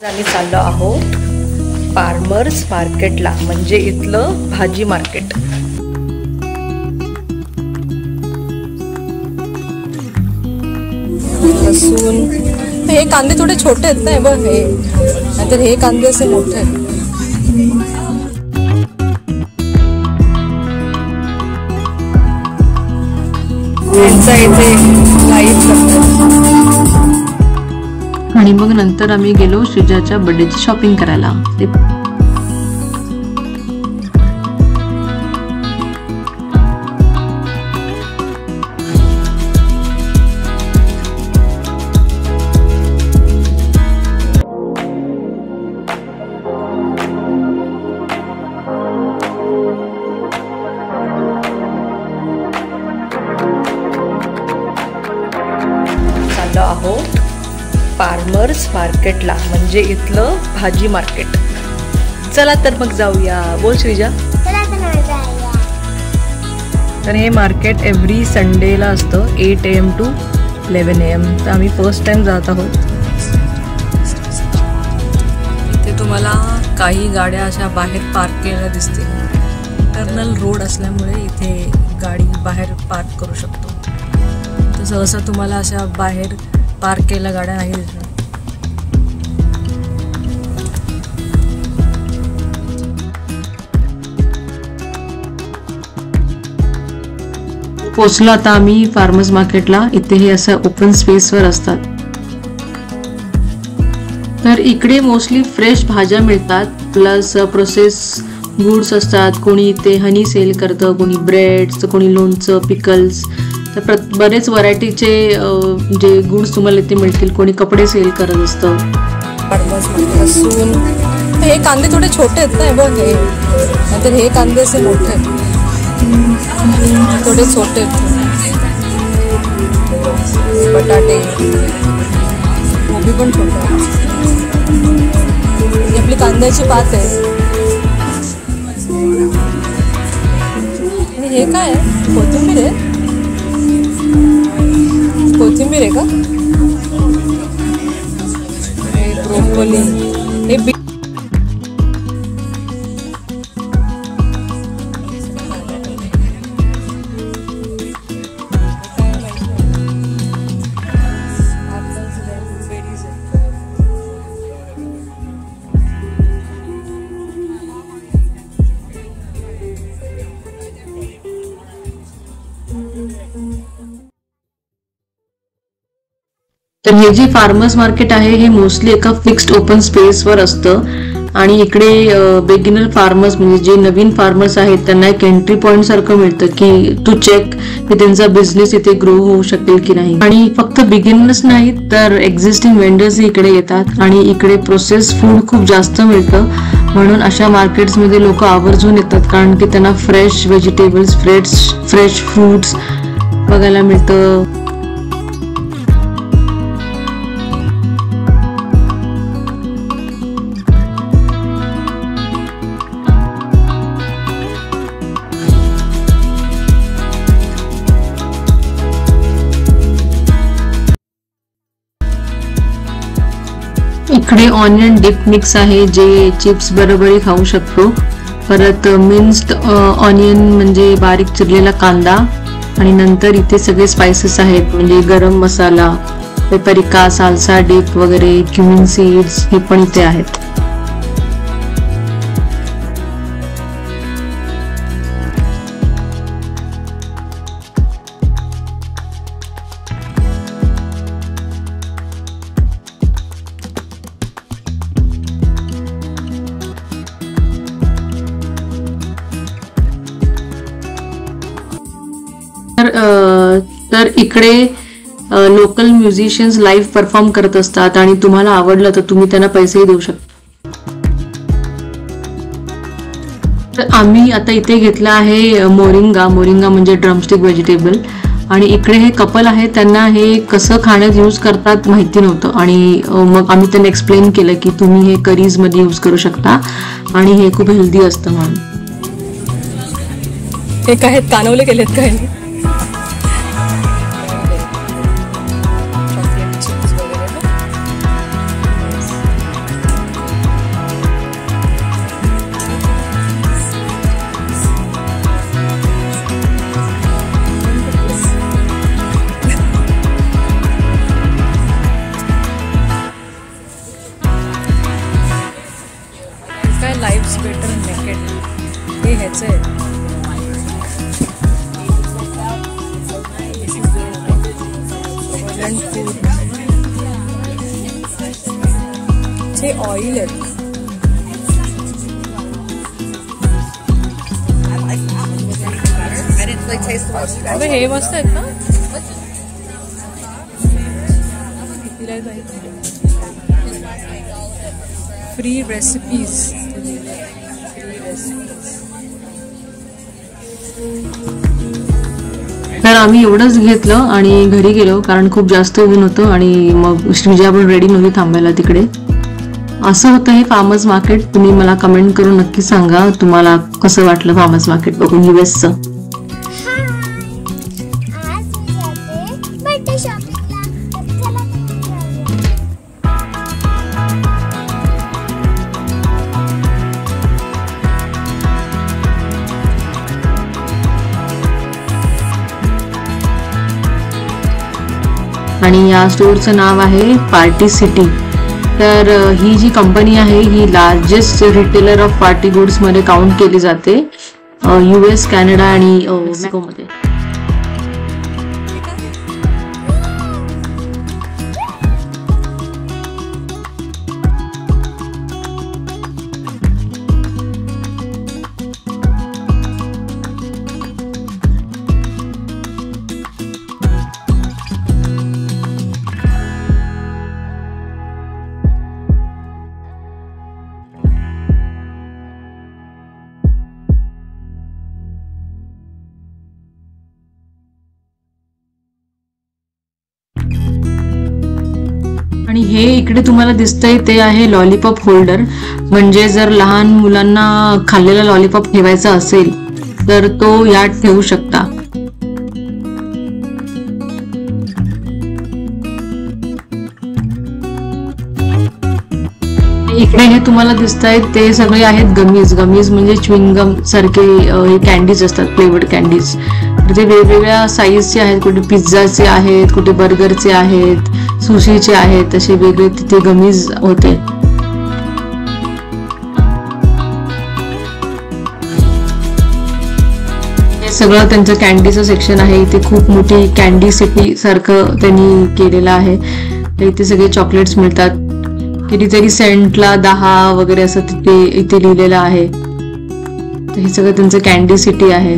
आम्ही चाललो आहोत फार्मर्स मार्केटला, म्हणजे इथलं भाजी मार्केट. लसूण, हे कांदे थोडे छोटे आहेत ना, बघ हे, नाहीतर हे कांदे असे मोठे आहेत. यांचा इथे लाईव्ह करतात. आणि मग नंतर आम्ही गेलो श्रीजाच्या बर्थडेची शॉपिंग करायला. चाललो आहोत फार्मर्स मार्केटला, म्हणजे इथलं भाजी मार्केट. चला तर मग जाऊया. बोल श्रीजा. तर हे मार्केट एव्हरी संडेला असतं 8 AM to 11 AM. तर आम्ही फर्स्ट टाइम जात आहोत. इथे तुम्हाला काही गाड्या अशा बाहेर पार्क केलेल्या दिसतील. इंटरनल रोड असल्यामुळे इथे गाडी बाहेर पार्क करू शकतो. तर सहसा तुम्हाला अशा बाहेर पार्क केलेल्या गाड्या नाही दिसणार. पोचलो आता आम्ही फार्मर्स मार्केटला. इथे हे असं ओपन स्पेसवर असतात. तर इकडे मोस्टली फ्रेश भाज्या मिळतात, प्लस प्रोसेस गुड्स असतात. कोणी इथे हनी सेल करतं, कोणी ब्रेड्स, कोणी लोणचं, पिकल्स. तर बरेच व्हरायटीचे जे गुड्स तुम्हाला इथे मिळतील. कोणी कपडे सेल करत असतं. लसूण, हे कांदे थोडे छोटे आहेत ना, बघ हे, नाहीतर हे कांदे असे मोठे आहेत, थोडे छोटे आहेत. बटाटे, गोबी पण छोटे आहे. ही आपली कांद्याची पात आहे. आणि हे काय आहे? कोथिंबीर आहे. कोथिंबीर आहे का? हे ब्रोकोली, हे तर हे जे फार्मर्स मार्केट आहे हे मोस्टली एका फिक्स्ड ओपन स्पेसवर असतं. आणि इकडे बिगिनर फार्मर्स, म्हणजे जे नवीन फार्मर्स आहेत, त्यांना एक एंट्री पॉइंट सारखं मिळतं की टू चेक की त्यांचा बिझनेस इथे ग्रो होऊ शकेल की नाही. आणि फक्त बिगिनर्स नाहीत, तर एक्झिस्टिंग वेंडर्स इकडे येतात. आणि इकडे प्रोसेस फूड खूप जास्त मिळतं, म्हणून अशा मार्केट्समध्ये लोक आवर्जून येतात, कारण की त्यांना फ्रेश व्हेजिटेबल्स, फ्रेश फ्रूट्स बघायला मिळतं. इकडे ऑनियन डिप मिक्स आहे, जे चिप्स बरोबरही खाऊ शकतो. परत मिन्स्ड ऑनियन म्हणजे बारीक चिरलेला कांदा. आणि नंतर इथे सगळे स्पायसेस आहेत, म्हणजे गरम मसाला, पेपरिका, साल्सा डिप वगैरे, क्युमिन सीड्स हे पण इथे आहेत. तर इकडे लोकल म्युझिशियन्स लाईव्ह परफॉर्म करत असतात, आणि तुम्हाला आवडलं तर तुम्ही त्यांना पैसेही देऊ शकता. तर आम्ही आता इथे घेतला आहे मोरिंगा म्हणजे ड्रमस्टिक व्हेजिटेबल. आणि इकडे हे कपल आहे, त्यांना हे कसं खाण्यात यूज करतात माहिती नव्हतं. आणि मग आम्ही त्यांना एक्सप्लेन केलं की तुम्ही हे करीज मध्ये यूज करू शकता, आणि हे खूप हेल्दी असतं म्हणून. हे काय कानवले केलेत काय? लाईव्स बेटर नेकेड, हे ह्याचं आहे. हे ऑइल आहे. हे मस्त आहेत ना. Free recipes. तर आम्ही एवढंच घेतलं आणि घरी गेलो, कारण खूप जास्त ऊन होतं आणि मग श्रीजा पण रेडी नव्हती थांबायला तिकडे. असं होतं हे फार्मर्स मार्केट. तुम्ही मला कमेंट करून नक्की सांगा तुम्हाला कसं वाटलं फार्मर्स मार्केट बघून US चं. आणि या स्टोअरचं नाव आहे पार्टी सिटी. तर ही जी कंपनी आहे ही largest retailer of party goods मध्ये काउंट केली जाते US, कॅनडा आणि मेक्सिकोमध्ये. आणि हे इकडे तुम्हाला दिसतंय ते आहे लॉलीपॉप होल्डर. म्हणजे जर लहान मुलांना खाल्लेला लॉलीपॉप ठेवायचा असेल तर तो यात ठेवू शकता. इकडे हे तुम्हाला दिसतंय ते सगळे आहेत गमीज. गमीज म्हणजे च्युइंगम सारखे हे कॅन्डीज असतात, फ्लेवर्ड कॅन्डीज. ते वेगवेगळ्या साईजचे आहेत, कुठे पिझ्झाचे आहेत, कुठे बर्गरचे आहेत, सुशीचे आहेत, असे वेगळे तिथे गमीज होते. हे सगळं त्यांचं कॅन्डीचं सेक्शन आहे. इथे खूप मोठी कॅन्डी सिटी सारखं त्यांनी केलेलं आहे. इथे सगळे चॉकलेट्स मिळतात. कितीतरी सेंटला 10 वगैरे असं तिथे इथे लिहिलेलं आहे. हे सगळं त्यांचं कॅन्डी सिटी आहे.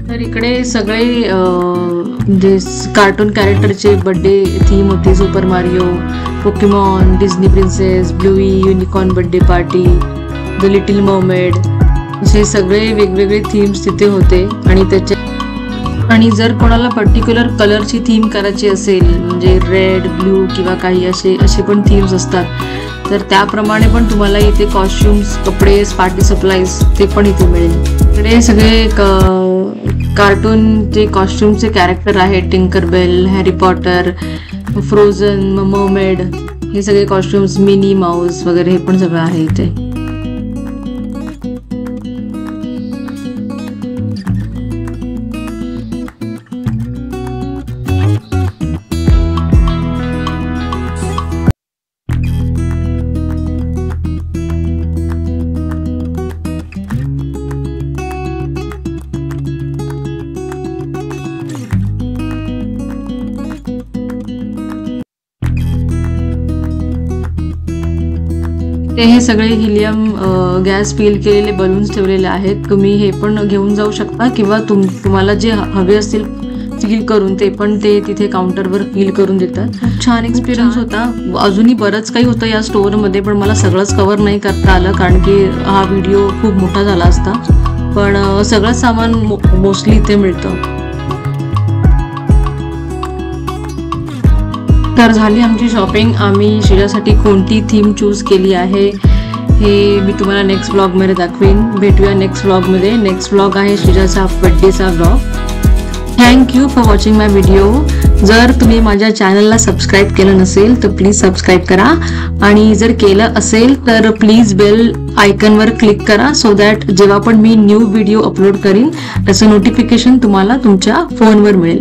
तर इकडे सगळे म्हणजे कार्टून कॅरेक्टरचे बर्थडे थीम होते. Super Mario, Pokemon, Disney princess, Bluey, unicorn birthday party, the little mermaid, असे सगळे वेगवेगळे थीम्स तिथे होते. आणि जर कोणाला पर्टिक्युलर कलरची थीम करायची असेल, म्हणजे रेड, ब्लू किंवा काही असे पण थीम्स असतात, तर त्याप्रमाणे पण तुम्हाला इथे कॉस्ट्युम्स, कपडे, पार्टी सप्लाईज ते पण इथे मिळेल. इकडे सगळे कार्टूनचे कॉस्ट्युमचे कॅरेक्टर आहेत. टिंकरबेल, हॅरी पॉटर, फ्रोझन, मर्मेड, हे सगळे कॉस्ट्युम्स, मिनी माऊस वगैरे हे पण सगळं आहे इथे. ते हे सगळे हिलियम गॅस फिल केलेले बलून्स ठेवलेले आहेत. तुम्ही हे पण घेऊन जाऊ शकता किंवा तुम्हाला जे हवे असतील फील करून ते पण ते तिथे काउंटरवर फील करून देतात. खूप छान एक्सपिरियन्स होता. अजूनही बरंच काही होतं या स्टोअरमध्ये, पण मला सगळंच कव्हर नाही करता आलं कारण की हा व्हिडिओ खूप मोठा झाला असता. पण सगळं सामान मोस्टली इथे मिळतं. तर झाली आमची शॉपिंग. आम्ही श्रीजासाठी कोणती थीम चूज केली आहे हे मी तुम्हाला नेक्स्ट व्लॉगमध्ये दाखवेन. भेटूया नेक्स्ट व्लॉगमध्ये. नेक्स्ट व्लॉग आहे श्रीजाचा बर्थडेचा vlog. Thank you for watching my video. जर तुम्ही माझ्या चॅनलला सबस्क्राईब केलं नसेल तर प्लीज सबस्क्राईब करा, आणि जर केलं असेल तर प्लीज बेल आयकनवर क्लिक करा, सो दॅट जेव्हा पण मी न्यू व्हिडिओ अपलोड करीन त्याचं नोटिफिकेशन तुम्हाला तुमच्या फोनवर मिळेल.